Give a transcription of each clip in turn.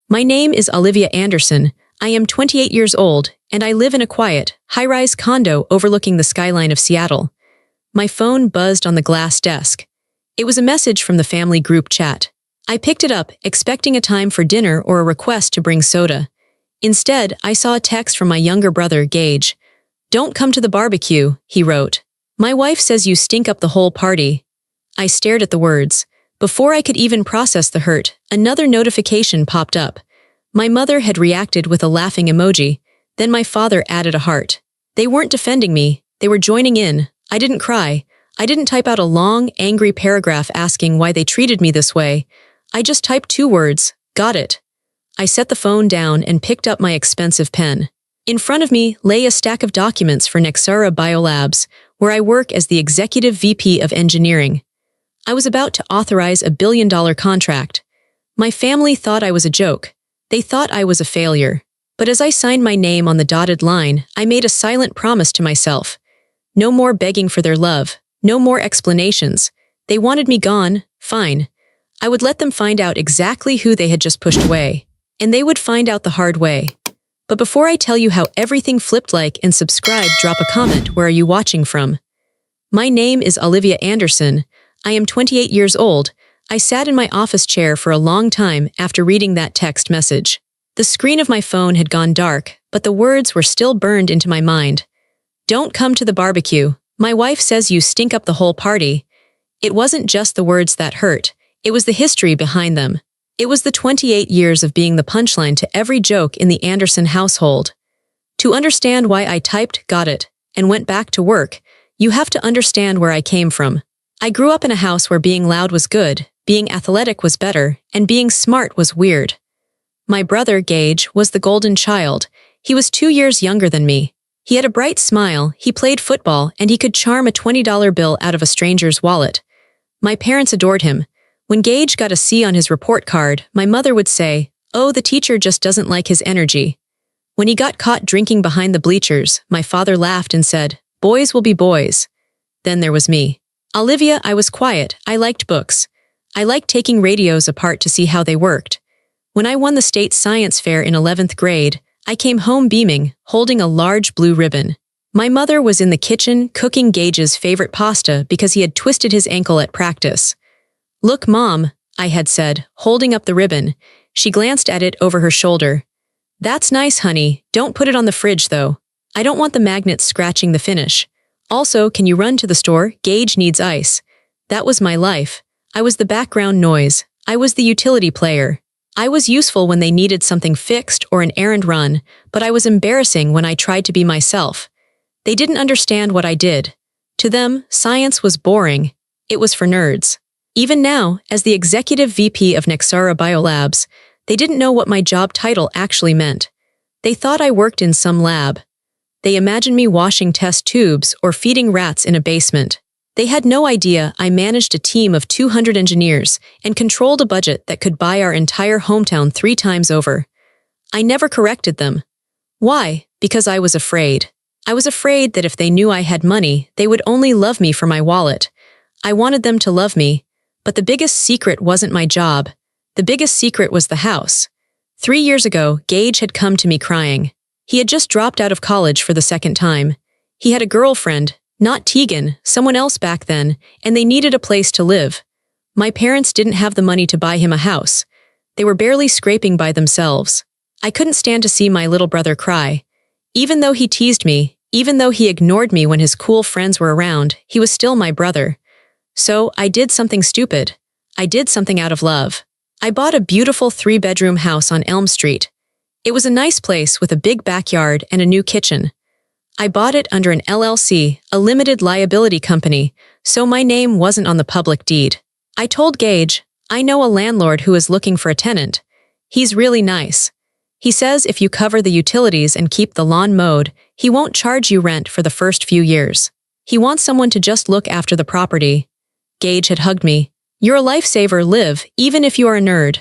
My name is Olivia Anderson. I am 28 years old, and I live in a quiet, high-rise condo overlooking the skyline of Seattle. My phone buzzed on the glass desk. It was a message from the family group chat. I picked it up, expecting a time for dinner or a request to bring soda. Instead, I saw a text from my younger brother, Gage. "Don't come to the barbecue," he wrote. "My wife says you stink up the whole party." I stared at the words. Before I could even process the hurt, another notification popped up. My mother had reacted with a laughing emoji. Then my father added a heart. They weren't defending me. They were joining in. I didn't cry. I didn't type out a long, angry paragraph asking why they treated me this way. I just typed 2 words, "Got it." I set the phone down and picked up my expensive pen. In front of me lay a stack of documents for Nexara Biolabs, where I work as the Executive VP of Engineering. I was about to authorize a billion-dollar contract. My family thought I was a joke. They thought I was a failure. But as I signed my name on the dotted line, I made a silent promise to myself. No more begging for their love. No more explanations. They wanted me gone. Fine. I would let them find out exactly who they had just pushed away. And they would find out the hard way. But before I tell you how everything flipped, like and subscribe, drop a comment. Where are you watching from? My name is Olivia Anderson. I am 28 years old. I sat in my office chair for a long time after reading that text message. The screen of my phone had gone dark, but the words were still burned into my mind. "Don't come to the barbecue. My wife says you stink up the whole party." It wasn't just the words that hurt. It was the history behind them. It was the 28 years of being the punchline to every joke in the Anderson household. To understand why I typed "got it" and went back to work, you have to understand where I came from. I grew up in a house where being loud was good, being athletic was better, and being smart was weird. My brother, Gage, was the golden child. He was 2 years younger than me. He had a bright smile, he played football, and he could charm a $20 bill out of a stranger's wallet. My parents adored him. When Gage got a C on his report card, my mother would say, "Oh, the teacher just doesn't like his energy." When he got caught drinking behind the bleachers, my father laughed and said, "Boys will be boys." Then there was me. Olivia, I was quiet. I liked books. I liked taking radios apart to see how they worked. When I won the state science fair in 11th grade, I came home beaming, holding a large blue ribbon. My mother was in the kitchen cooking Gage's favorite pasta because he had twisted his ankle at practice. "Look, Mom," I had said, holding up the ribbon. She glanced at it over her shoulder. "That's nice, honey. Don't put it on the fridge, though. I don't want the magnets scratching the finish. Also, can you run to the store? Gage needs ice." That was my life. I was the background noise. I was the utility player. I was useful when they needed something fixed or an errand run, but I was embarrassing when I tried to be myself. They didn't understand what I did. To them, science was boring. It was for nerds. Even now, as the executive VP of Nexara Biolabs, they didn't know what my job title actually meant. They thought I worked in some lab. They imagined me washing test tubes or feeding rats in a basement. They had no idea I managed a team of 200 engineers and controlled a budget that could buy our entire hometown 3 times over. I never corrected them. Why? Because I was afraid. I was afraid that if they knew I had money, they would only love me for my wallet. I wanted them to love me, but the biggest secret wasn't my job. The biggest secret was the house. 3 years ago, Gage had come to me crying. He had just dropped out of college for the 2nd time. He had a girlfriend, not Tegan, someone else back then, and they needed a place to live. My parents didn't have the money to buy him a house. They were barely scraping by themselves. I couldn't stand to see my little brother cry. Even though he teased me, even though he ignored me when his cool friends were around, he was still my brother. So I did something stupid. I did something out of love. I bought a beautiful 3-bedroom house on Elm Street. It was a nice place with a big backyard and a new kitchen. I bought it under an LLC, a limited liability company, so my name wasn't on the public deed. I told Gage, "I know a landlord who is looking for a tenant. He's really nice. He says if you cover the utilities and keep the lawn mowed, he won't charge you rent for the first few years. He wants someone to just look after the property." Gage had hugged me. "You're a lifesaver, Liv, even if you are a nerd."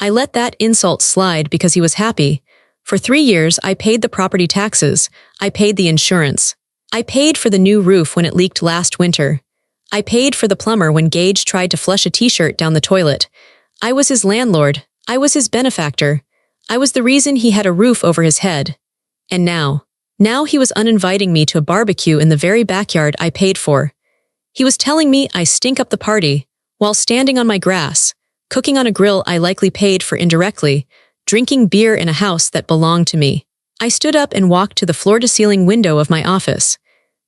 I let that insult slide because he was happy. For 3 years, I paid the property taxes. I paid the insurance. I paid for the new roof when it leaked last winter. I paid for the plumber when Gage tried to flush a t-shirt down the toilet. I was his landlord. I was his benefactor. I was the reason he had a roof over his head. And now he was uninviting me to a barbecue in the very backyard I paid for. He was telling me I stink up the party, while standing on my grass, cooking on a grill I likely paid for indirectly, drinking beer in a house that belonged to me. I stood up and walked to the floor-to-ceiling window of my office.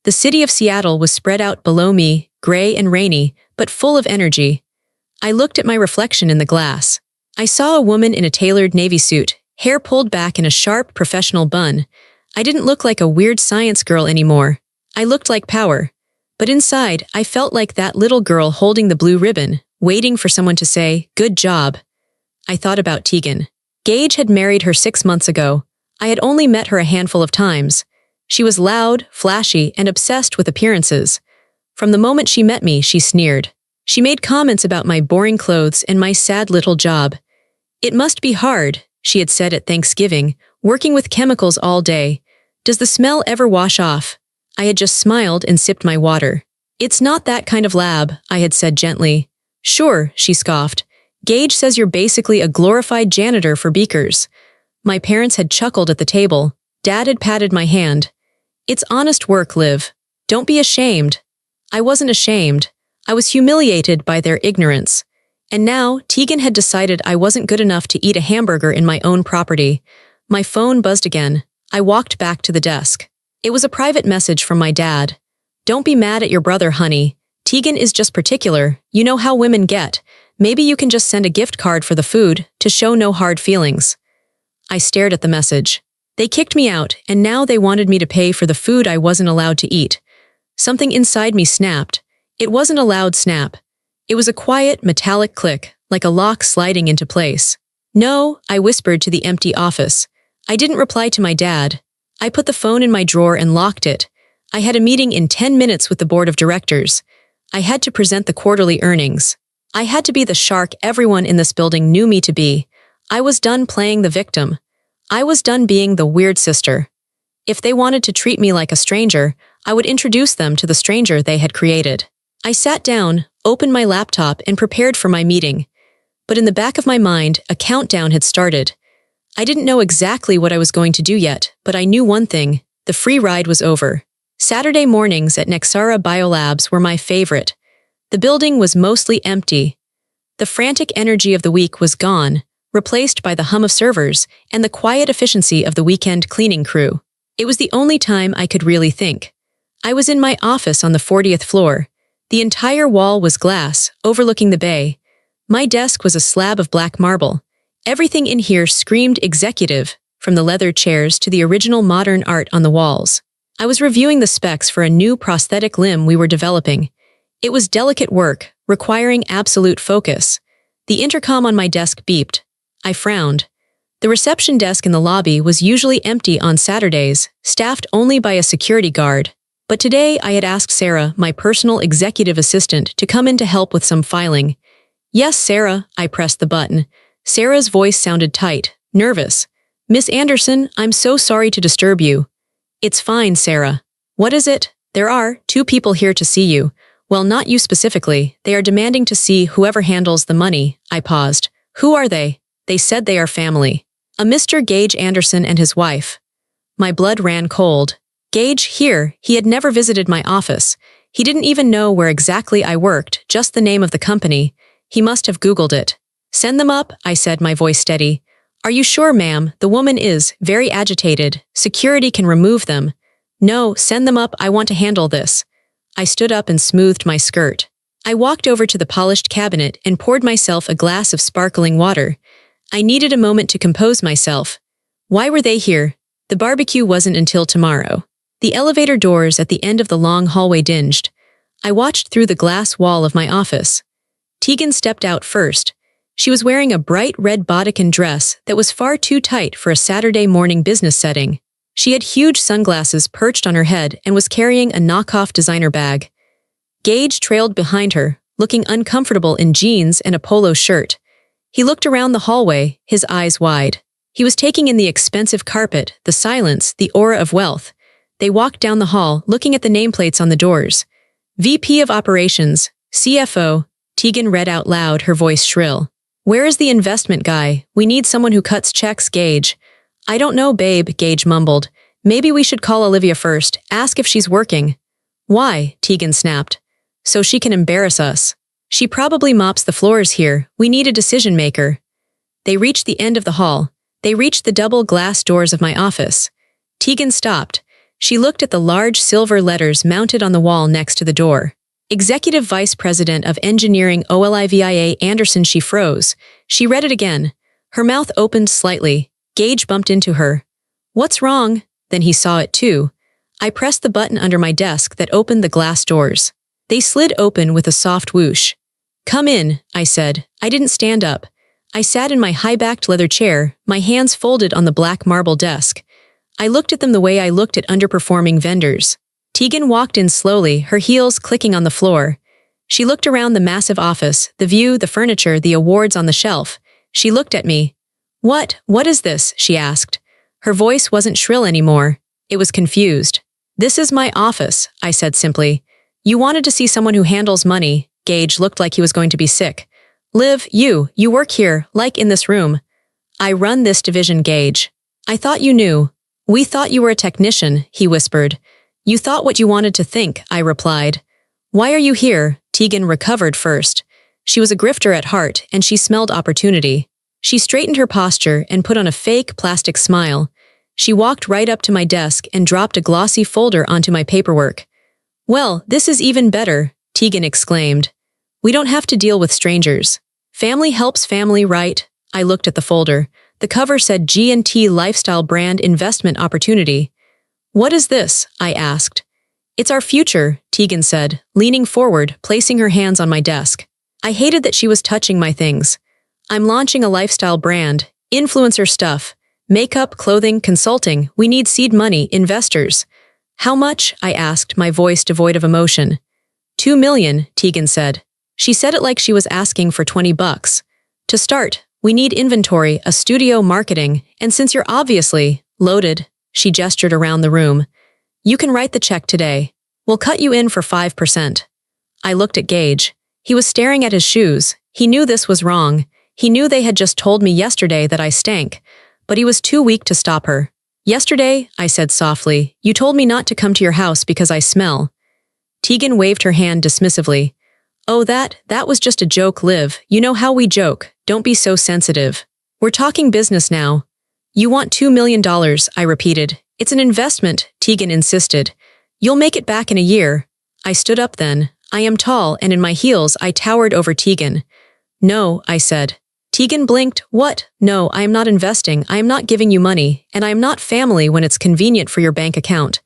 The city of Seattle was spread out below me, gray and rainy, but full of energy. I looked at my reflection in the glass. I saw a woman in a tailored navy suit, hair pulled back in a sharp, professional bun. I didn't look like a weird science girl anymore. I looked like power. But inside, I felt like that little girl holding the blue ribbon, waiting for someone to say, "Good job." I thought about Tegan. Gage had married her 6 months ago. I had only met her a handful of times. She was loud, flashy, and obsessed with appearances. From the moment she met me, she sneered. She made comments about my boring clothes and my sad little job. "It must be hard," she had said at Thanksgiving, "working with chemicals all day. Does the smell ever wash off?" I had just smiled and sipped my water. "It's not that kind of lab," I had said gently. "Sure," she scoffed. "Gage says you're basically a glorified janitor for beakers." My parents had chuckled at the table. Dad had patted my hand. "It's honest work, Liv. Don't be ashamed." I wasn't ashamed. I was humiliated by their ignorance. And now, Tegan had decided I wasn't good enough to eat a hamburger in my own property. My phone buzzed again. I walked back to the desk. It was a private message from my dad. "Don't be mad at your brother, honey. Tegan is just particular. You know how women get. Maybe you can just send a gift card for the food to show no hard feelings." I stared at the message. They kicked me out, and now they wanted me to pay for the food I wasn't allowed to eat. Something inside me snapped. It wasn't a loud snap. It was a quiet, metallic click, like a lock sliding into place. "No," I whispered to the empty office. I didn't reply to my dad. I put the phone in my drawer and locked it. I had a meeting in 10 minutes with the board of directors. I had to present the quarterly earnings. I had to be the shark everyone in this building knew me to be. I was done playing the victim. I was done being the weird sister. If they wanted to treat me like a stranger, I would introduce them to the stranger they had created. I sat down, opened my laptop, and prepared for my meeting. But in the back of my mind, a countdown had started. I didn't know exactly what I was going to do yet, but I knew one thing: the free ride was over. Saturday mornings at Nexara Biolabs were my favorite. The building was mostly empty. The frantic energy of the week was gone, replaced by the hum of servers and the quiet efficiency of the weekend cleaning crew. It was the only time I could really think. I was in my office on the 40th floor. The entire wall was glass, overlooking the bay. My desk was a slab of black marble. Everything in here screamed executive, from the leather chairs to the original modern art on the walls. I was reviewing the specs for a new prosthetic limb we were developing. It was delicate work, requiring absolute focus. The intercom on my desk beeped. I frowned. The reception desk in the lobby was usually empty on Saturdays, staffed only by a security guard. But today I had asked Sarah, my personal executive assistant, to come in to help with some filing. "Yes, Sarah," I pressed the button. Sarah's voice sounded tight, nervous. "Miss Anderson, I'm so sorry to disturb you." "It's fine, Sarah." "What is it?" "There are 2 people here to see you. Well, not you specifically. They are demanding to see whoever handles the money." I paused. "Who are they?" "They said they are family. A Mr. Gage Anderson and his wife." My blood ran cold. Gage here, he had never visited my office. He didn't even know where exactly I worked, just the name of the company. He must have Googled it. "Send them up," I said, my voice steady. "Are you sure, ma'am? The woman is very agitated. Security can remove them." "No, send them up. I want to handle this." I stood up and smoothed my skirt. I walked over to the polished cabinet and poured myself a glass of sparkling water. I needed a moment to compose myself. Why were they here? The barbecue wasn't until tomorrow. The elevator doors at the end of the long hallway dinged. I watched through the glass wall of my office. Tegan stepped out first. She was wearing a bright red bodycon dress that was far too tight for a Saturday morning business setting. She had huge sunglasses perched on her head and was carrying a knockoff designer bag. Gage trailed behind her, looking uncomfortable in jeans and a polo shirt. He looked around the hallway, his eyes wide. He was taking in the expensive carpet, the silence, the aura of wealth. They walked down the hall, looking at the nameplates on the doors. "VP of Operations, CFO," Tegan read out loud, her voice shrill. Where is the investment guy? We need someone who cuts checks, Gage. I don't know, babe, Gage mumbled. Maybe we should call Olivia first, ask if she's working. Why? Tegan snapped. So she can embarrass us. She probably mops the floors here. We need a decision maker. They reached the end of the hall. They reached the double glass doors of my office. Tegan stopped. She looked at the large silver letters mounted on the wall next to the door. Executive Vice President of Engineering Olivia Anderson. She froze. She read it again. Her mouth opened slightly. Gage bumped into her. What's wrong? Then he saw it too. I pressed the button under my desk that opened the glass doors. They slid open with a soft whoosh. Come in, I said. I didn't stand up. I sat in my high-backed leather chair, my hands folded on the black marble desk. I looked at them the way I looked at underperforming vendors. Tegan walked in slowly, her heels clicking on the floor. She looked around the massive office, the view, the furniture, the awards on the shelf. She looked at me. What is this? She asked. Her voice wasn't shrill anymore. It was confused. This is my office, I said simply. You wanted to see someone who handles money. Gage looked like he was going to be sick. Liv, you work here, like in this room. I run this division, Gage. I thought you knew. We thought you were a technician, he whispered. You thought what you wanted to think, I replied. Why are you here? Tegan recovered first. She was a grifter at heart, and she smelled opportunity. She straightened her posture and put on a fake plastic smile. She walked right up to my desk and dropped a glossy folder onto my paperwork. Well, this is even better, Tegan exclaimed. We don't have to deal with strangers. Family helps family, right? I looked at the folder. The cover said G&T Lifestyle Brand Investment Opportunity. What is this? I asked. It's our future, Tegan said, leaning forward, placing her hands on my desk. I hated that she was touching my things. I'm launching a lifestyle brand, influencer stuff, makeup, clothing, consulting. We need seed money, investors. How much? I asked, my voice devoid of emotion. $2 million, Tegan said. She said it like she was asking for $20. To start, we need inventory, a studio, marketing, and since you're obviously loaded, she gestured around the room, you can write the check today. We'll cut you in for 5%. I looked at Gage. He was staring at his shoes. He knew this was wrong. He knew they had just told me yesterday that I stank, but he was too weak to stop her. Yesterday, I said softly, you told me not to come to your house because I smell. Tegan waved her hand dismissively. Oh, that was just a joke, Liv. You know how we joke. Don't be so sensitive. We're talking business now. You want $2 million, I repeated. It's an investment, Tegan insisted. You'll make it back in a year. I stood up then. I am tall, and in my heels I towered over Tegan. No, I said. Tegan blinked. What? No, I am not investing. I am not giving you money, and I am not family when it's convenient for your bank account.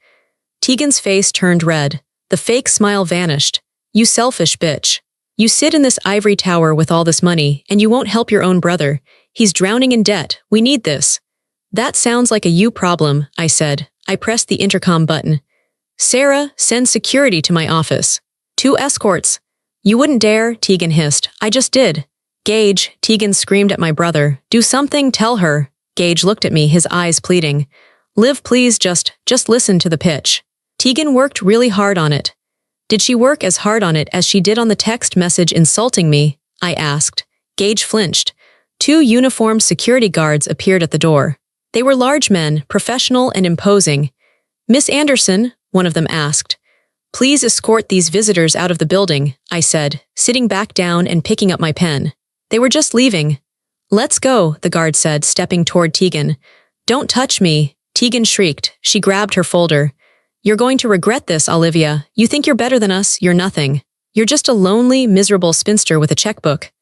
Tegan's face turned red. The fake smile vanished. You selfish bitch. You sit in this ivory tower with all this money, and you won't help your own brother. He's drowning in debt. We need this. That sounds like a you problem, I said. I pressed the intercom button. Sarah, send security to my office. 2 escorts. You wouldn't dare, Tegan hissed. I just did. Gage, Tegan screamed at my brother. Do something, tell her. Gage looked at me, his eyes pleading. Liv, please, just listen to the pitch. Tegan worked really hard on it. Did she work as hard on it as she did on the text message insulting me? I asked. Gage flinched. 2 uniformed security guards appeared at the door. They were large men, professional and imposing. Miss Anderson, one of them asked. Please escort these visitors out of the building, I said, sitting back down and picking up my pen. They were just leaving. Let's go, the guard said, stepping toward Tegan. Don't touch me, Tegan shrieked. She grabbed her folder. You're going to regret this, Olivia. You think you're better than us, you're nothing. You're just a lonely, miserable spinster with a checkbook.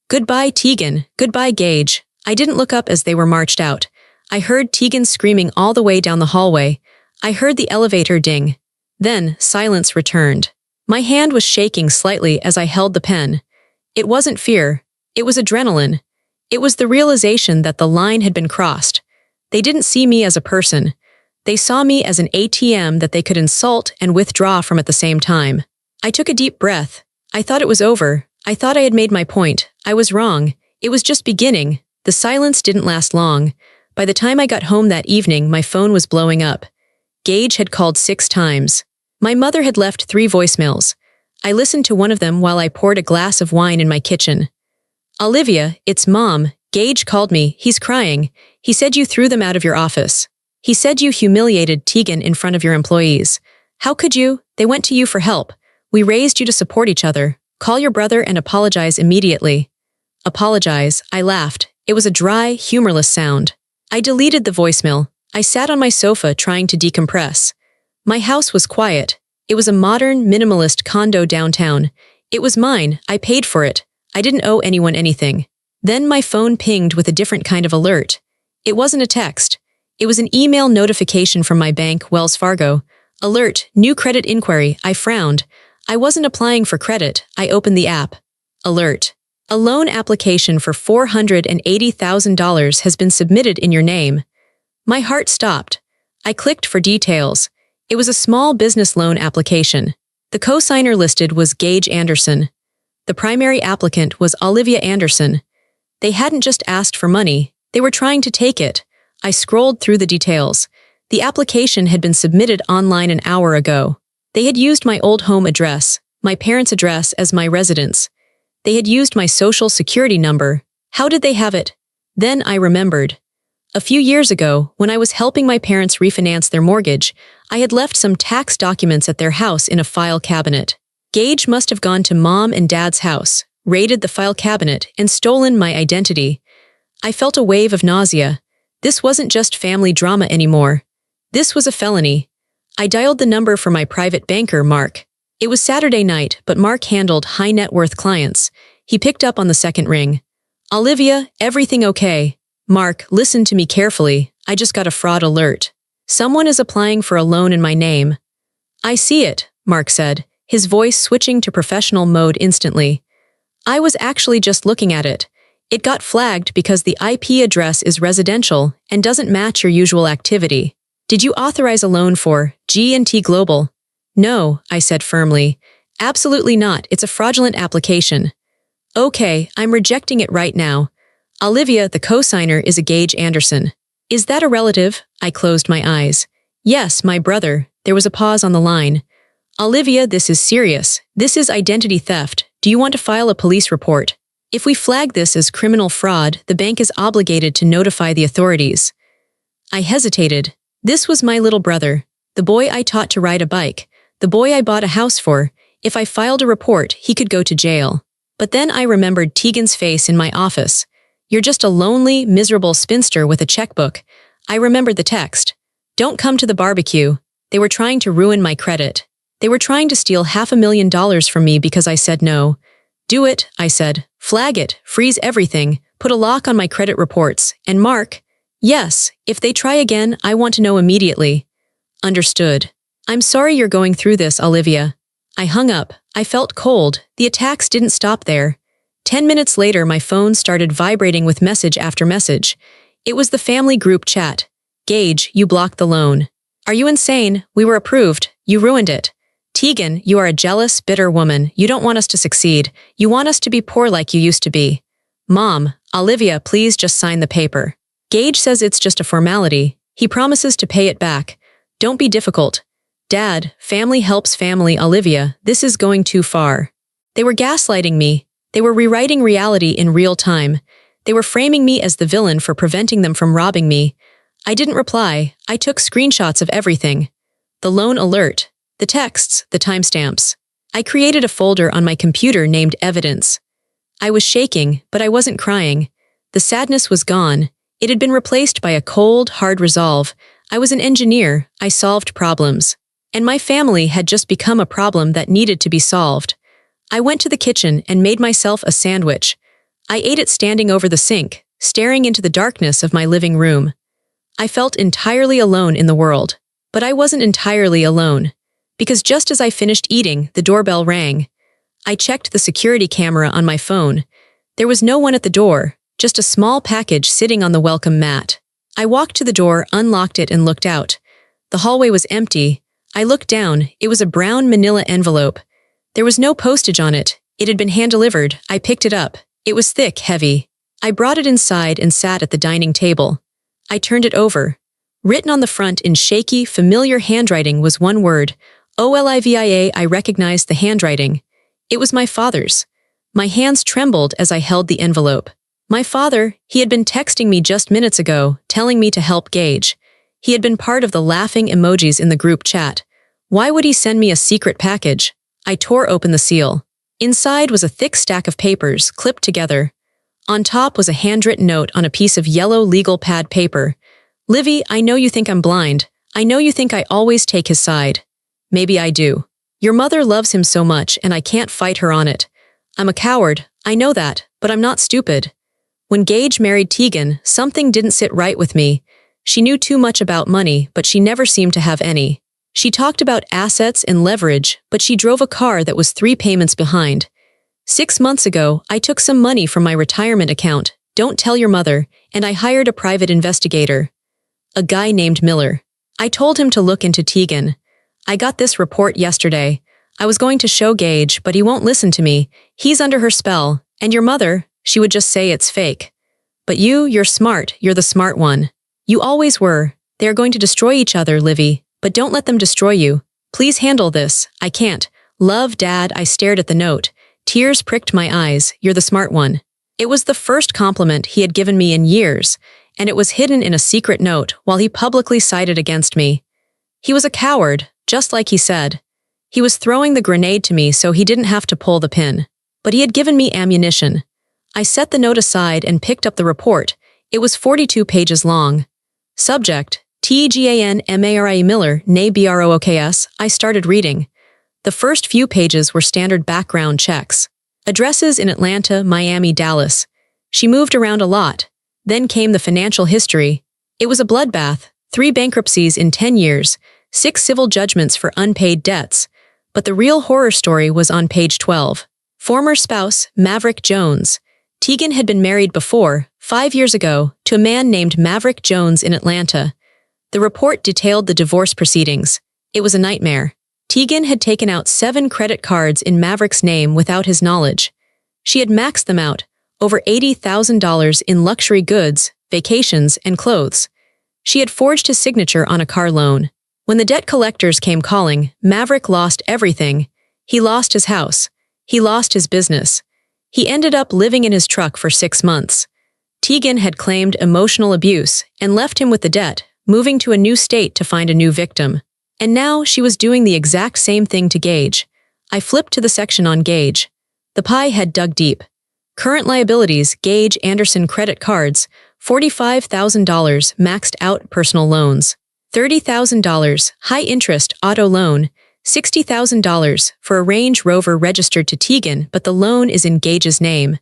Goodbye, Tegan. Goodbye, Gage. I didn't look up as they were marched out. I heard Tegan screaming all the way down the hallway. I heard the elevator ding. Then, silence returned. My hand was shaking slightly as I held the pen. It wasn't fear. It was adrenaline. It was the realization that the line had been crossed. They didn't see me as a person. They saw me as an ATM that they could insult and withdraw from at the same time. I took a deep breath. I thought it was over. I thought I had made my point. I was wrong. It was just beginning. The silence didn't last long. By the time I got home that evening, my phone was blowing up. Gage had called 6 times. My mother had left 3 voicemails. I listened to one of them while I poured a glass of wine in my kitchen. Olivia, it's Mom. Gage called me. He's crying. He said you threw them out of your office. He said you humiliated Tegan in front of your employees. How could you? They went to you for help. We raised you to support each other. Call your brother and apologize immediately. Apologize, I laughed. It was a dry, humorless sound. I deleted the voicemail. I sat on my sofa trying to decompress. My house was quiet. It was a modern, minimalist condo downtown. It was mine. I paid for it. I didn't owe anyone anything. Then my phone pinged with a different kind of alert. It wasn't a text. It was an email notification from my bank, Wells Fargo. Alert, new credit inquiry. I frowned. I wasn't applying for credit. I opened the app. Alert. A loan application for $480,000 has been submitted in your name. My heart stopped. I clicked for details. It was a small business loan application. The co-signer listed was Gage Anderson. The primary applicant was Olivia Anderson. They hadn't just asked for money. They were trying to take it. I scrolled through the details. The application had been submitted online an hour ago. They had used my old home address, my parents' address, as my residence. They had used my social security number. How did they have it? Then I remembered. A few years ago, when I was helping my parents refinance their mortgage, I had left some tax documents at their house in a file cabinet. Gage must have gone to Mom and Dad's house, raided the file cabinet, and stolen my identity. I felt a wave of nausea. This wasn't just family drama anymore. This was a felony. I dialed the number for my private banker, Mark. It was Saturday night, but Mark handled high-net-worth clients. He picked up on the second ring. Olivia, everything okay? Mark, listen to me carefully. I just got a fraud alert. Someone is applying for a loan in my name. I see it, Mark said, his voice switching to professional mode instantly. I was actually just looking at it. It got flagged because the IP address is residential and doesn't match your usual activity. Did you authorize a loan for G&T Global? No, I said firmly. Absolutely not. It's a fraudulent application. Okay, I'm rejecting it right now. Olivia, the co-signer, is a Gage Anderson. Is that a relative? I closed my eyes. Yes, my brother. There was a pause on the line. Olivia, this is serious. This is identity theft. Do you want to file a police report? If we flag this as criminal fraud, the bank is obligated to notify the authorities. I hesitated. This was my little brother, the boy I taught to ride a bike, the boy I bought a house for. If I filed a report, he could go to jail. But then I remembered Tegan's face in my office. You're just a lonely, miserable spinster with a checkbook. I remembered the text. Don't come to the barbecue. They were trying to ruin my credit. They were trying to steal $500,000 from me because I said no. Do it, I said. Flag it, freeze everything, put a lock on my credit reports, and Mark, yes, if they try again, I want to know immediately. Understood. I'm sorry you're going through this, Olivia. I hung up. I felt cold. The attacks didn't stop there. 10 minutes later, my phone started vibrating with message after message. It was the family group chat. Gage, you blocked the loan. Are you insane? We were approved. You ruined it. Tegan, you are a jealous, bitter woman. You don't want us to succeed. You want us to be poor like you used to be. Mom, Olivia, please just sign the paper. Gage says it's just a formality. He promises to pay it back. Don't be difficult. Dad, family helps family, Olivia. This is going too far. They were gaslighting me. They were rewriting reality in real time. They were framing me as the villain for preventing them from robbing me. I didn't reply. I took screenshots of everything. The loan alert. The texts, the timestamps. I created a folder on my computer named Evidence. I was shaking, but I wasn't crying. The sadness was gone. It had been replaced by a cold, hard resolve. I was an engineer. I solved problems. And my family had just become a problem that needed to be solved. I went to the kitchen and made myself a sandwich. I ate it standing over the sink, staring into the darkness of my living room. I felt entirely alone in the world. But I wasn't entirely alone. Because just as I finished eating, the doorbell rang. I checked the security camera on my phone. There was no one at the door, just a small package sitting on the welcome mat. I walked to the door, unlocked it, and looked out. The hallway was empty. I looked down. It was a brown manila envelope. There was no postage on it. It had been hand-delivered. I picked it up. It was thick, heavy. I brought it inside and sat at the dining table. I turned it over. Written on the front in shaky, familiar handwriting was one word. Olivia. I recognized the handwriting. It was my father's. My hands trembled as I held the envelope. My father, he had been texting me just minutes ago, telling me to help Gage. He had been part of the laughing emojis in the group chat. Why would he send me a secret package? I tore open the seal. Inside was a thick stack of papers, clipped together. On top was a handwritten note on a piece of yellow legal pad paper. Livy, I know you think I'm blind. I know you think I always take his side. Maybe I do. Your mother loves him so much and I can't fight her on it. I'm a coward, I know that, but I'm not stupid. When Gage married Tegan, something didn't sit right with me. She knew too much about money, but she never seemed to have any. She talked about assets and leverage, but she drove a car that was 3 payments behind. 6 months ago, I took some money from my retirement account, don't tell your mother, and I hired a private investigator. A guy named Miller. I told him to look into Tegan. I got this report yesterday. I was going to show Gage, but he won't listen to me. He's under her spell, and your mother, she would just say it's fake. But you're smart, you're the smart one. You always were. They are going to destroy each other, Livy, but don't let them destroy you. Please handle this. I can't. Love, Dad. I stared at the note. Tears pricked my eyes. You're the smart one. It was the first compliment he had given me in years, and it was hidden in a secret note while he publicly sided against me. He was a coward, just like he said. He was throwing the grenade to me so he didn't have to pull the pin. But he had given me ammunition. I set the note aside and picked up the report. It was 42 pages long. Subject, Tegan Mary Miller, née Brooks. I started reading. The first few pages were standard background checks. Addresses in Atlanta, Miami, Dallas. She moved around a lot. Then came the financial history. It was a bloodbath, 3 bankruptcies in 10 years, 6 civil judgments for unpaid debts. But the real horror story was on page 12. Former spouse, Maverick Jones. Tegan had been married before, 5 years ago, to a man named Maverick Jones in Atlanta. The report detailed the divorce proceedings. It was a nightmare. Tegan had taken out 7 credit cards in Maverick's name without his knowledge. She had maxed them out, over $80,000 in luxury goods, vacations, and clothes. She had forged his signature on a car loan. When the debt collectors came calling, Maverick lost everything. He lost his house. He lost his business. He ended up living in his truck for 6 months. Tegan had claimed emotional abuse and left him with the debt, moving to a new state to find a new victim. And now she was doing the exact same thing to Gage. I flipped to the section on Gage. The pie had dug deep. Current liabilities, Gage Anderson credit cards, $45,000 maxed out personal loans, $30,000 high-interest auto loan, $60,000 for a Range Rover registered to Tegan, but the loan is in Gage's name.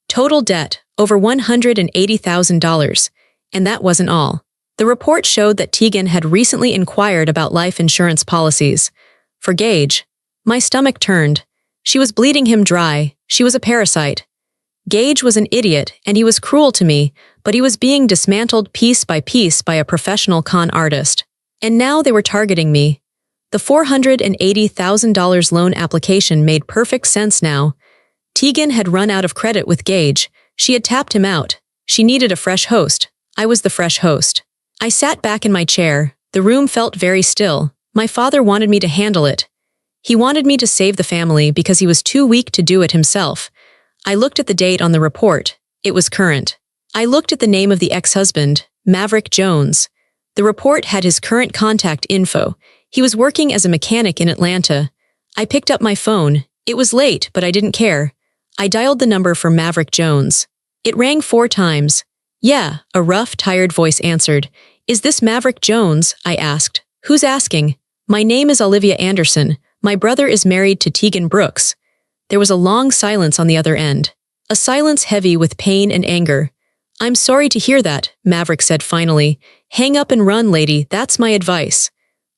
Total debt, over $180,000. And that wasn't all. The report showed that Tegan had recently inquired about life insurance policies. For Gage, my stomach turned. She was bleeding him dry. She was a parasite. Gage was an idiot, and he was cruel to me, but he was being dismantled piece by a professional con artist. And now they were targeting me. The $480,000 loan application made perfect sense now. Tegan had run out of credit with Gage. She had tapped him out. She needed a fresh host. I was the fresh host. I sat back in my chair. The room felt very still. My father wanted me to handle it. He wanted me to save the family because he was too weak to do it himself. I looked at the date on the report. It was current. I looked at the name of the ex-husband, Maverick Jones. The report had his current contact info. He was working as a mechanic in Atlanta. I picked up my phone. It was late, but I didn't care. I dialed the number for Maverick Jones. It rang 4 times. Yeah, a rough, tired voice answered. Is this Maverick Jones? I asked. Who's asking? My name is Olivia Anderson. My brother is married to Tegan Brooks. There was a long silence on the other end. A silence heavy with pain and anger. I'm sorry to hear that, Maverick said finally. Hang up and run, lady, that's my advice.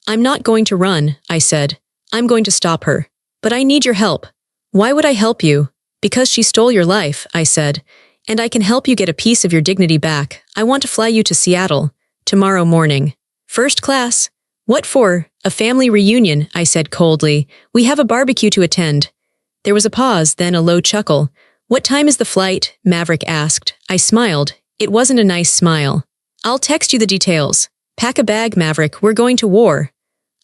I'm not going to run, I said. I'm going to stop her. But I need your help. Why would I help you? Because she stole your life, I said. And I can help you get a piece of your dignity back. I want to fly you to Seattle. Tomorrow morning. First class. What for? A family reunion, I said coldly. We have a barbecue to attend. There was a pause, then a low chuckle. What time is the flight? Maverick asked. I smiled. It wasn't a nice smile. I'll text you the details. Pack a bag, Maverick. We're going to war.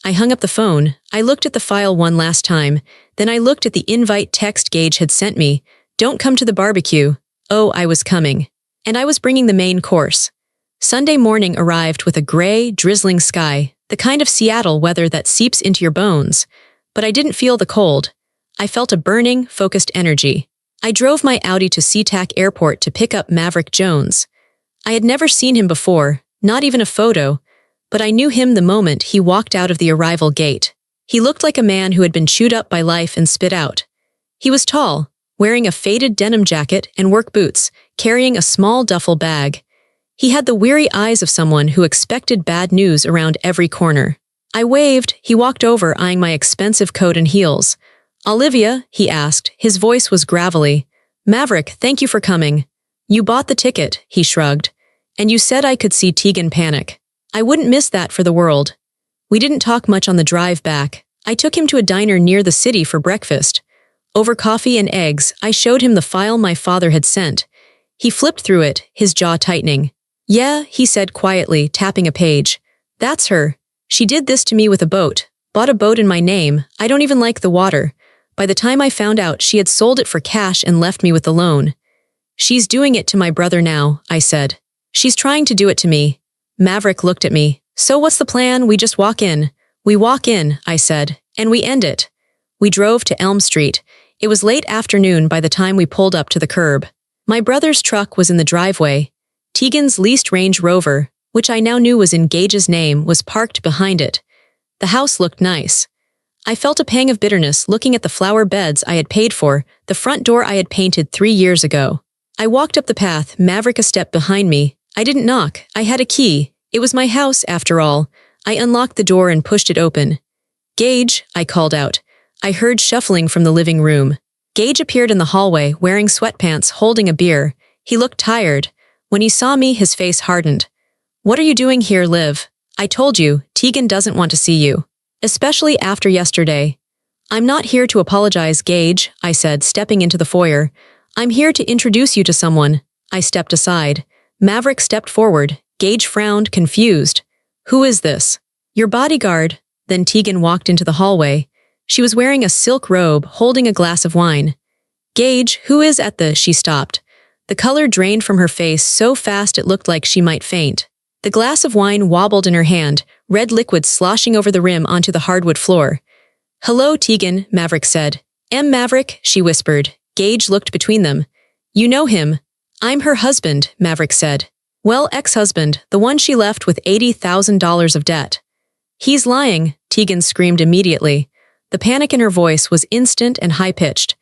I hung up the phone. I looked at the file one last time. Then I looked at the invite text Gage had sent me. Don't come to the barbecue. Oh, I was coming. And I was bringing the main course. Sunday morning arrived with a gray, drizzling sky, the kind of Seattle weather that seeps into your bones. But I didn't feel the cold. I felt a burning, focused energy. I drove my Audi to SeaTac Airport to pick up Maverick Jones. I had never seen him before, not even a photo, but I knew him the moment he walked out of the arrival gate. He looked like a man who had been chewed up by life and spit out. He was tall, wearing a faded denim jacket and work boots, carrying a small duffel bag. He had the weary eyes of someone who expected bad news around every corner. I waved. He walked over, eyeing my expensive coat and heels. "Olivia," he asked. His voice was gravelly. "Maverick, thank you for coming." "You bought the ticket," he shrugged. "And you said I could see Tegan panic. I wouldn't miss that for the world." We didn't talk much on the drive back. I took him to a diner near the city for breakfast. Over coffee and eggs, I showed him the file my father had sent. He flipped through it, his jaw tightening. "Yeah," he said quietly, tapping a page. "That's her. She did this to me with a boat. Bought a boat in my name. I don't even like the water. By the time I found out, she had sold it for cash and left me with the loan." "She's doing it to my brother now," I said. "She's trying to do it to me." Maverick looked at me. "So what's the plan? We just walk in." "We walk in," I said, "and we end it." We drove to Elm Street. It was late afternoon by the time we pulled up to the curb. My brother's truck was in the driveway. Tegan's leased Range Rover, which I now knew was in Gage's name, was parked behind it. The house looked nice. I felt a pang of bitterness looking at the flower beds I had paid for, the front door I had painted 3 years ago. I walked up the path, Maverick a step behind me. I didn't knock. I had a key. It was my house, after all. I unlocked the door and pushed it open. "Gage," I called out. I heard shuffling from the living room. Gage appeared in the hallway, wearing sweatpants, holding a beer. He looked tired. When he saw me, his face hardened. "What are you doing here, Liv? I told you, Tegan doesn't want to see you. Especially after yesterday." "I'm not here to apologize, Gage," I said, stepping into the foyer. "I'm here to introduce you to someone." I stepped aside. Maverick stepped forward. Gage frowned, confused. "Who is this?" "Your bodyguard." Then Tegan walked into the hallway. She was wearing a silk robe, holding a glass of wine. "Gage, who is at the—" She stopped. The color drained from her face so fast it looked like she might faint. The glass of wine wobbled in her hand, red liquid sloshing over the rim onto the hardwood floor. "Hello, Tegan," Maverick said. Maverick," she whispered. Gage looked between them. "You know him." "I'm her husband," Maverick said. "Well, ex-husband, the one she left with $80,000 of debt." "He's lying," Tegan screamed immediately. The panic in her voice was instant and high-pitched.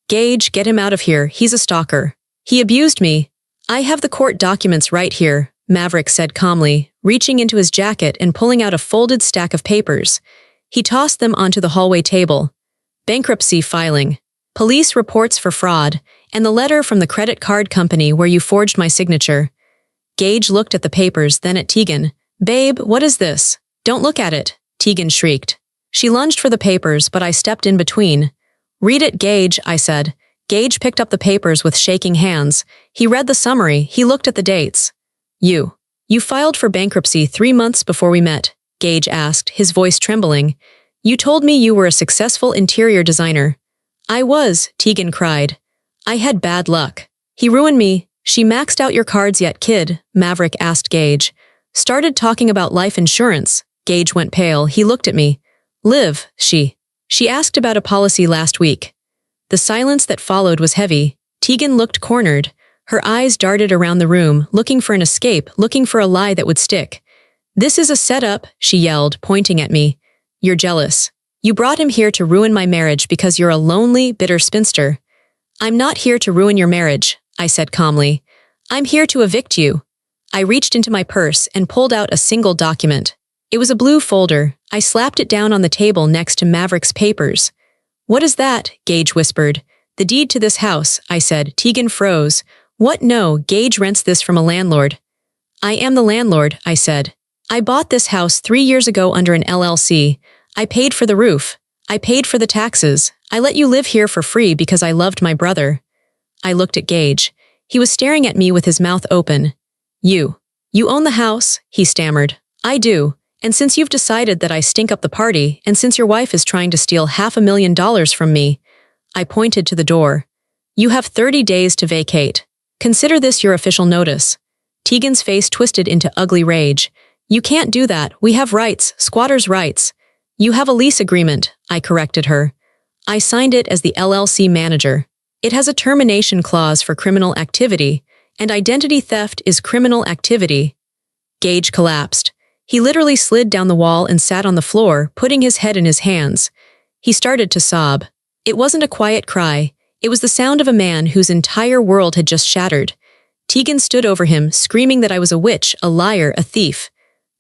"Gage, get him out of here. He's a stalker. He abused me." "I have the court documents right here," Maverick said calmly, reaching into his jacket and pulling out a folded stack of papers. He tossed them onto the hallway table. "Bankruptcy filing, police reports for fraud, and the letter from the credit card company where you forged my signature." Gage looked at the papers, then at Tegan. "Babe, what is this?" "Don't look at it," Tegan shrieked. She lunged for the papers, but I stepped in between. "Read it, Gage," I said. Gage picked up the papers with shaking hands. He read the summary. He looked at the dates. You filed for bankruptcy 3 months before we met," Gage asked, his voice trembling. "You told me you were a successful interior designer." "I was," Tegan cried. "I had bad luck. He ruined me." "She maxed out your cards yet, kid?" Maverick asked Gage. "Started talking about life insurance." Gage went pale. He looked at me. "Liv, she asked about a policy last week." The silence that followed was heavy. Tegan looked cornered. Her eyes darted around the room, looking for an escape, looking for a lie that would stick. "This is a setup," she yelled, pointing at me. "You're jealous. You brought him here to ruin my marriage because you're a lonely, bitter spinster." "I'm not here to ruin your marriage," I said calmly. "I'm here to evict you." I reached into my purse and pulled out a single document. It was a blue folder. I slapped it down on the table next to Maverick's papers. "What is that?" Gage whispered. "The deed to this house," I said. Tegan froze. "What? No, Gage rents this from a landlord." "I am the landlord," I said. "I bought this house 3 years ago under an LLC. I paid for the roof. I paid for the taxes. I let you live here for free because I loved my brother." I looked at Gage. He was staring at me with his mouth open. You own the house?" he stammered. "I do. And since you've decided that I stink up the party, and since your wife is trying to steal $500,000 from me," I pointed to the door. You have 30 days to vacate. Consider this your official notice. Tegan's face twisted into ugly rage. You can't do that. We have rights, squatters' rights. You have a lease agreement, I corrected her. I signed it as the LLC manager. It has a termination clause for criminal activity, and identity theft is criminal activity. Gage collapsed. He literally slid down the wall and sat on the floor, putting his head in his hands. He started to sob. It wasn't a quiet cry. It was the sound of a man whose entire world had just shattered. Tegan stood over him, screaming that I was a witch, a liar, a thief.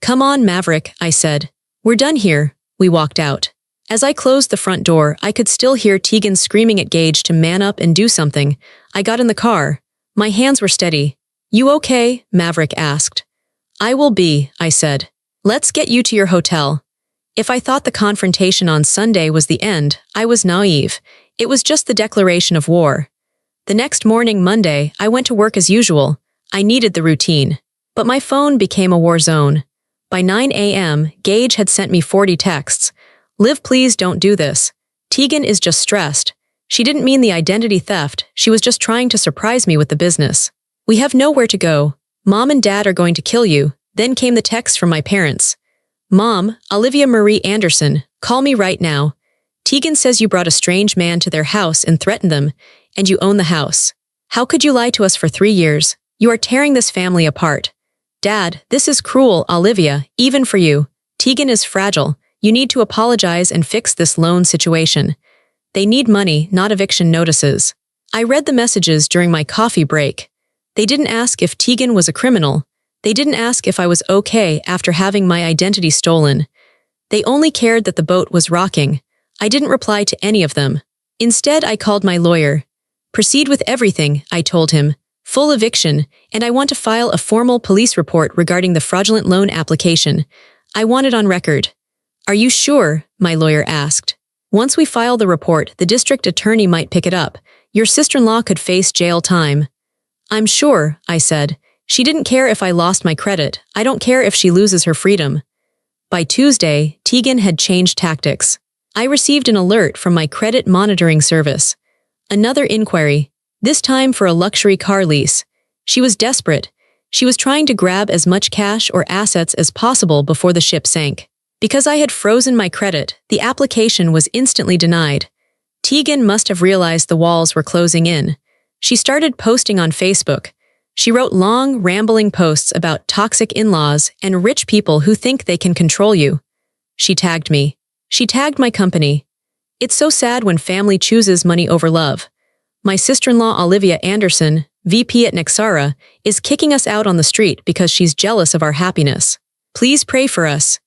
Come on, Maverick, I said. We're done here. We walked out. As I closed the front door, I could still hear Tegan screaming at Gage to man up and do something. I got in the car. My hands were steady. You okay? Maverick asked. I will be, I said. Let's get you to your hotel. If I thought the confrontation on Sunday was the end, I was naive. It was just the declaration of war. The next morning, Monday, I went to work as usual. I needed the routine. But my phone became a war zone. By 9 a.m., Gage had sent me 40 texts. Liv, please don't do this. Tegan is just stressed. She didn't mean the identity theft. She was just trying to surprise me with the business. We have nowhere to go. Mom and Dad are going to kill you. Then came the text from my parents. Mom, Olivia Marie Anderson, call me right now. Tegan says you brought a strange man to their house and threatened them, and you own the house. How could you lie to us for 3 years? You are tearing this family apart. Dad, this is cruel, Olivia, even for you. Tegan is fragile. You need to apologize and fix this loan situation. They need money, not eviction notices. I read the messages during my coffee break. They didn't ask if Tegan was a criminal. They didn't ask if I was okay after having my identity stolen. They only cared that the boat was rocking. I didn't reply to any of them. Instead, I called my lawyer. Proceed with everything, I told him. Full eviction, and I want to file a formal police report regarding the fraudulent loan application. I want it on record. Are you sure? My lawyer asked. Once we file the report, the district attorney might pick it up. Your sister-in-law could face jail time. I'm sure, I said. She didn't care if I lost my credit. I don't care if she loses her freedom. By Tuesday, Tegan had changed tactics. I received an alert from my credit monitoring service. Another inquiry, this time for a luxury car lease. She was desperate. She was trying to grab as much cash or assets as possible before the ship sank. Because I had frozen my credit, the application was instantly denied. Tegan must have realized the walls were closing in. She started posting on Facebook. She wrote long, rambling posts about toxic in-laws and rich people who think they can control you. She tagged me. She tagged my company. It's so sad when family chooses money over love. My sister-in-law Olivia Anderson, VP at Nexara, is kicking us out on the street because she's jealous of our happiness. Please pray for us.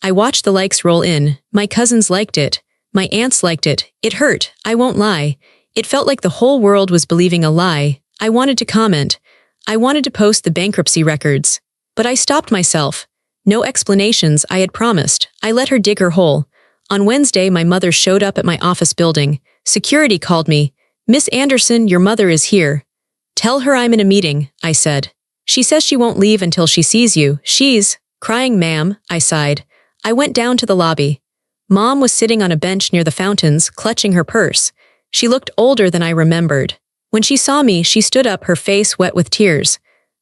I watched the likes roll in. My cousins liked it. My aunts liked it. It hurt, I won't lie. It felt like the whole world was believing a lie. I wanted to comment. I wanted to post the bankruptcy records. But I stopped myself. No explanations, I had promised. I let her dig her hole. On Wednesday, my mother showed up at my office building. Security called me. Miss Anderson, your mother is here. Tell her I'm in a meeting, I said. She says she won't leave until she sees you. She's crying, ma'am, I sighed. I went down to the lobby. Mom was sitting on a bench near the fountains, clutching her purse. She looked older than I remembered. When she saw me, she stood up, her face wet with tears.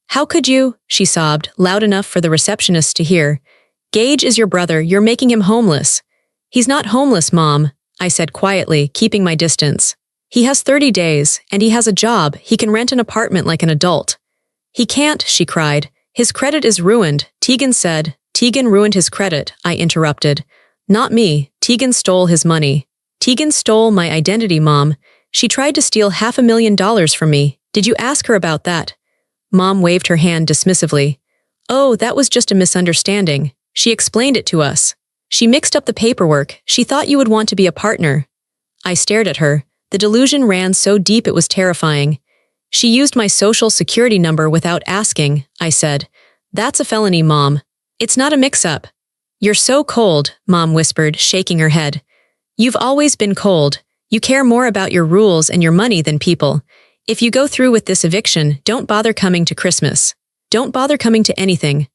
How could you? She sobbed, loud enough for the receptionist to hear. Gage is your brother. You're making him homeless. He's not homeless, Mom, I said quietly, keeping my distance. He has 30 days, and he has a job. He can rent an apartment like an adult. He can't, she cried. His credit is ruined, Tegan said. Tegan ruined his credit, I interrupted. Not me. Tegan stole his money. Tegan stole my identity, Mom. She tried to steal $500,000 from me. Did you ask her about that? Mom waved her hand dismissively. Oh, that was just a misunderstanding. She explained it to us. She mixed up the paperwork. She thought you would want to be a partner. I stared at her. The delusion ran so deep it was terrifying. She used my social security number without asking, I said. That's a felony, Mom. It's not a mix-up. You're so cold, Mom whispered, shaking her head. You've always been cold. You care more about your rules and your money than people. If you go through with this eviction, don't bother coming to Christmas. Don't bother coming to anything.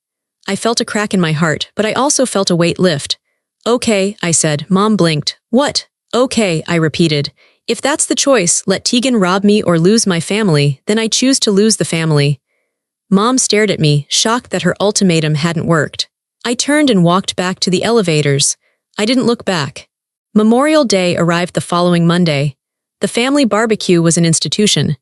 I felt a crack in my heart, but I also felt a weight lift. Okay, I said. Mom blinked. What? Okay, I repeated. If that's the choice, let Tegan rob me or lose my family, then I choose to lose the family. Mom stared at me, shocked that her ultimatum hadn't worked. I turned and walked back to the elevators. I didn't look back. Memorial Day arrived the following Monday. The family barbecue was an institution.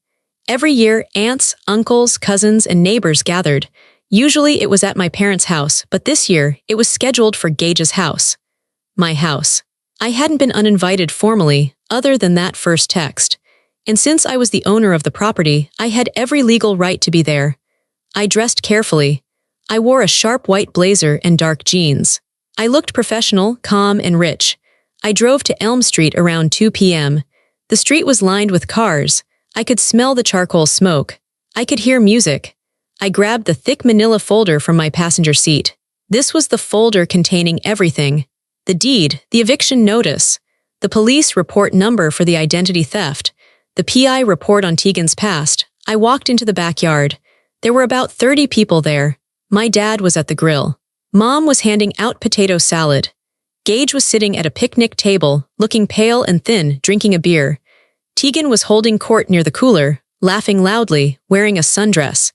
Every year, aunts, uncles, cousins, and neighbors gathered. Usually it was at my parents' house, but this year it was scheduled for Gage's house. My house. I hadn't been uninvited formally, other than that first text. And since I was the owner of the property, I had every legal right to be there. I dressed carefully. I wore a sharp white blazer and dark jeans. I looked professional, calm, and rich. I drove to Elm Street around 2 p.m. The street was lined with cars. I could smell the charcoal smoke. I could hear music. I grabbed the thick manila folder from my passenger seat. This was the folder containing everything. The deed, the eviction notice, the police report number for the identity theft, the PI report on Tegan's past. I walked into the backyard. There were about 30 people there. My dad was at the grill. Mom was handing out potato salad. Gage was sitting at a picnic table, looking pale and thin, drinking a beer. Tegan was holding court near the cooler, laughing loudly, wearing a sundress.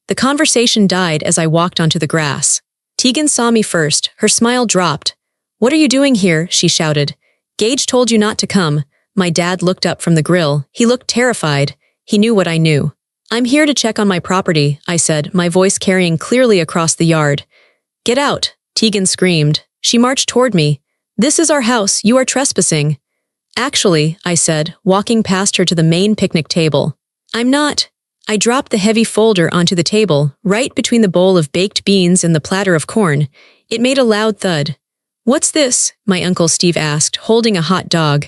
The conversation died as I walked onto the grass. Tegan saw me first. Her smile dropped. "What are you doing here?" she shouted. "Gage told you not to come." My dad looked up from the grill. He looked terrified. He knew what I knew. "I'm here to check on my property," I said, my voice carrying clearly across the yard. "Get out," Tegan screamed. She marched toward me. "This is our house. You are trespassing." "Actually," I said, walking past her to the main picnic table. "I'm not." I dropped the heavy folder onto the table, right between the bowl of baked beans and the platter of corn. It made a loud thud. "What's this?" my Uncle Steve asked, holding a hot dog.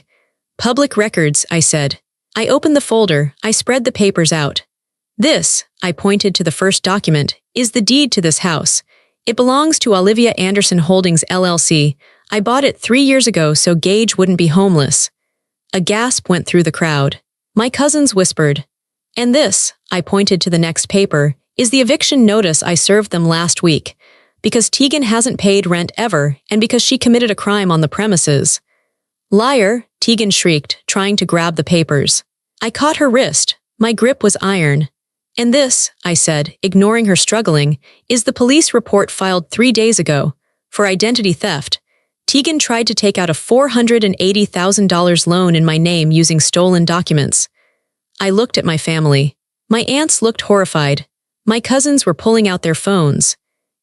"Public records," I said. I opened the folder. I spread the papers out. "This," I pointed to the first document, "is the deed to this house. It belongs to Olivia Anderson Holdings, LLC. I bought it 3 years ago so Gage wouldn't be homeless." A gasp went through the crowd. My cousins whispered. "And this," I pointed to the next paper, "is the eviction notice I served them last week. Because Tegan hasn't paid rent ever, and because she committed a crime on the premises." "Liar," Tegan shrieked, trying to grab the papers. I caught her wrist. My grip was iron. "And this," I said, ignoring her struggling, "is the police report filed 3 days ago. For identity theft. Tegan tried to take out a $480,000 loan in my name using stolen documents." I looked at my family. My aunts looked horrified. My cousins were pulling out their phones.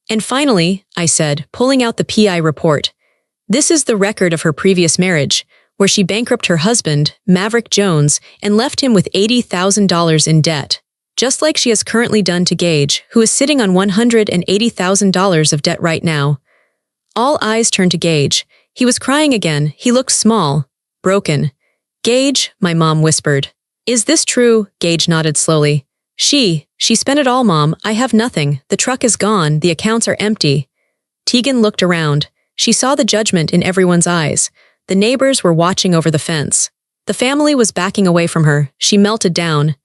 "And finally," I said, pulling out the PI report, "this is the record of her previous marriage, where she bankrupted her husband, Maverick Jones, and left him with $80,000 in debt. Just like she has currently done to Gage, who is sitting on $180,000 of debt right now." All eyes turned to Gage. He was crying again. He looked small, broken. "Gage," my mom whispered. "Is this true?" Gage nodded slowly. She spent it all, Mom. I have nothing. The truck is gone. The accounts are empty." Tegan looked around. She saw the judgment in everyone's eyes. The neighbors were watching over the fence. The family was backing away from her. She melted down.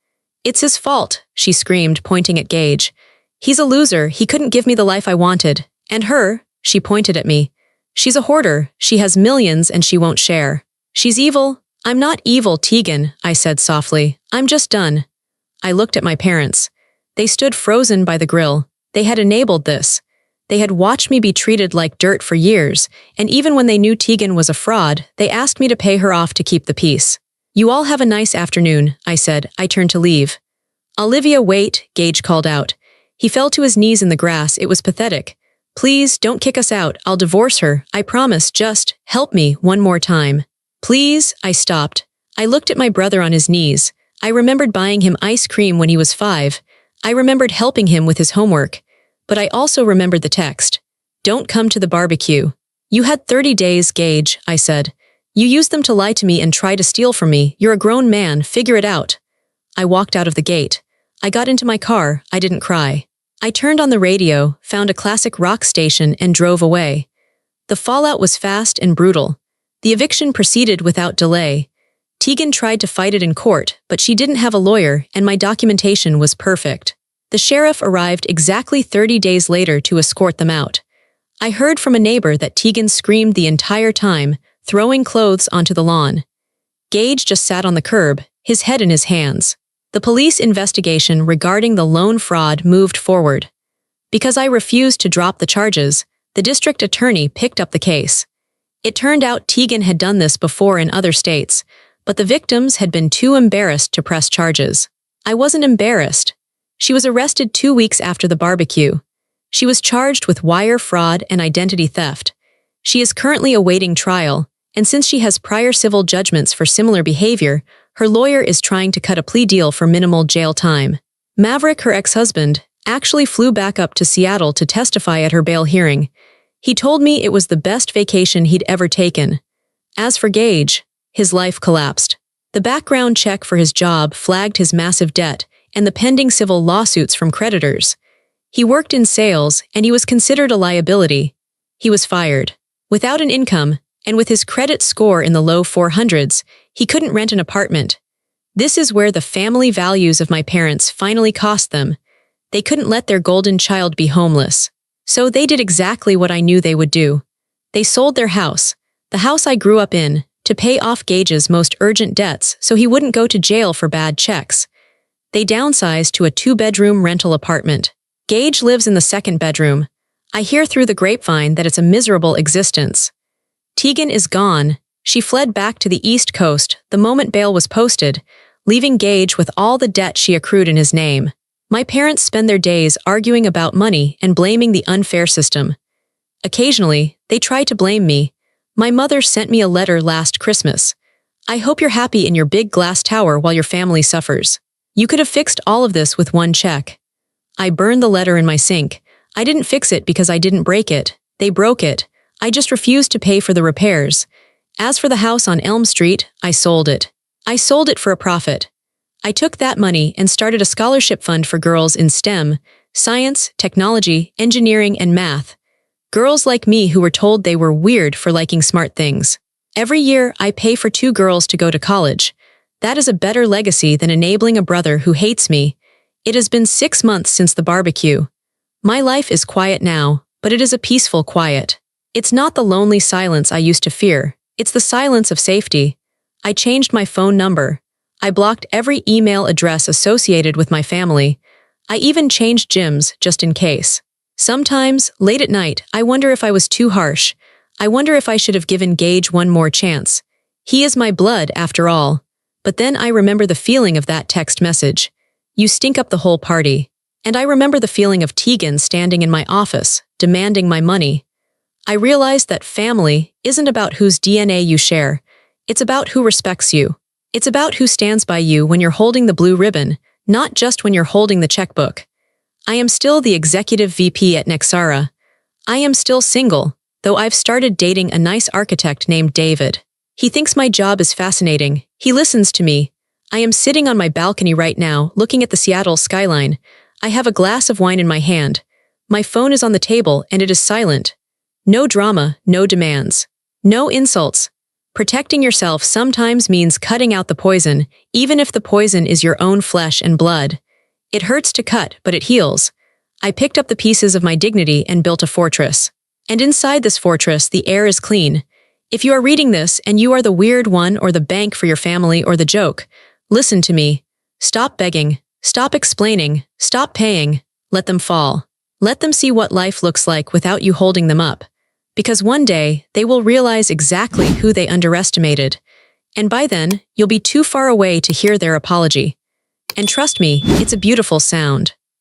"It's his fault," she screamed, pointing at Gage. "He's a loser. He couldn't give me the life I wanted. And her," she pointed at me. "She's a hoarder. She has millions and she won't share. She's evil." "I'm not evil, Tegan," I said softly. "I'm just done." I looked at my parents. They stood frozen by the grill. They had enabled this. They had watched me be treated like dirt for years, and even when they knew Tegan was a fraud, they asked me to pay her off to keep the peace. "You all have a nice afternoon," I said. I turned to leave. "Olivia, wait," Gage called out. He fell to his knees in the grass. It was pathetic. "Please, don't kick us out. I'll divorce her. I promise. Just help me one more time." "Please," I stopped. I looked at my brother on his knees. I remembered buying him ice cream when he was 5. I remembered helping him with his homework. But I also remembered the text. "Don't come to the barbecue." "You had 30 days, Gage," I said. "You used them to lie to me and try to steal from me. You're a grown man. Figure it out." I walked out of the gate. I got into my car. I didn't cry. I turned on the radio, found a classic rock station, and drove away. The fallout was fast and brutal. The eviction proceeded without delay. Tegan tried to fight it in court, but she didn't have a lawyer, and my documentation was perfect. The sheriff arrived exactly 30 days later to escort them out. I heard from a neighbor that Tegan screamed the entire time, throwing clothes onto the lawn. Gage just sat on the curb, his head in his hands. The police investigation regarding the loan fraud moved forward. Because I refused to drop the charges, the district attorney picked up the case. It turned out Tegan had done this before in other states, but the victims had been too embarrassed to press charges. I wasn't embarrassed. She was arrested 2 weeks after the barbecue. She was charged with wire fraud and identity theft. She is currently awaiting trial, and since she has prior civil judgments for similar behavior, her lawyer is trying to cut a plea deal for minimal jail time. Maverick, her ex-husband, actually flew back up to Seattle to testify at her bail hearing. He told me it was the best vacation he'd ever taken. As for Gage, his life collapsed. The background check for his job flagged his massive debt and the pending civil lawsuits from creditors. He worked in sales, and he was considered a liability. He was fired. Without an income, and with his credit score in the low 400s, he couldn't rent an apartment. This is where the family values of my parents finally cost them. They couldn't let their golden child be homeless. So they did exactly what I knew they would do. They sold their house, the house I grew up in, to pay off Gage's most urgent debts so he wouldn't go to jail for bad checks. They downsized to a 2-bedroom rental apartment. Gage lives in the 2nd bedroom. I hear through the grapevine that it's a miserable existence. Tegan is gone. She fled back to the East Coast the moment bail was posted, leaving Gage with all the debt she accrued in his name. My parents spend their days arguing about money and blaming the unfair system. Occasionally, they try to blame me. My mother sent me a letter last Christmas. I hope you're happy in your big glass tower while your family suffers. You could have fixed all of this with one check. I burned the letter in my sink. I didn't fix it because I didn't break it. They broke it. I just refused to pay for the repairs. As for the house on Elm Street, I sold it. I sold it for a profit. I took that money and started a scholarship fund for girls in STEM, science, technology, engineering, and math. Girls like me who were told they were weird for liking smart things. Every year, I pay for 2 girls to go to college. That is a better legacy than enabling a brother who hates me. It has been 6 months since the barbecue. My life is quiet now, but it is a peaceful quiet. It's not the lonely silence I used to fear. It's the silence of safety. I changed my phone number. I blocked every email address associated with my family. I even changed gyms just in case. Sometimes, late at night, I wonder if I was too harsh. I wonder if I should have given Gage one more chance. He is my blood, after all. But then I remember the feeling of that text message. You stink up the whole party. And I remember the feeling of Tegan standing in my office, demanding my money. I realized that family isn't about whose DNA you share. It's about who respects you. It's about who stands by you when you're holding the blue ribbon, not just when you're holding the checkbook. I am still the executive VP at Nexara. I am still single, though I've started dating a nice architect named David. He thinks my job is fascinating. He listens to me. I am sitting on my balcony right now, looking at the Seattle skyline. I have a glass of wine in my hand. My phone is on the table and it is silent. No drama, no demands. No insults. Protecting yourself sometimes means cutting out the poison, even if the poison is your own flesh and blood. It hurts to cut, but it heals. I picked up the pieces of my dignity and built a fortress. And inside this fortress, the air is clean. If you are reading this and you are the weird one or the bank for your family or the joke, listen to me. Stop begging. Stop explaining. Stop paying. Let them fall. Let them see what life looks like without you holding them up. Because one day, they will realize exactly who they underestimated. And by then, you'll be too far away to hear their apology. And trust me, it's a beautiful sound.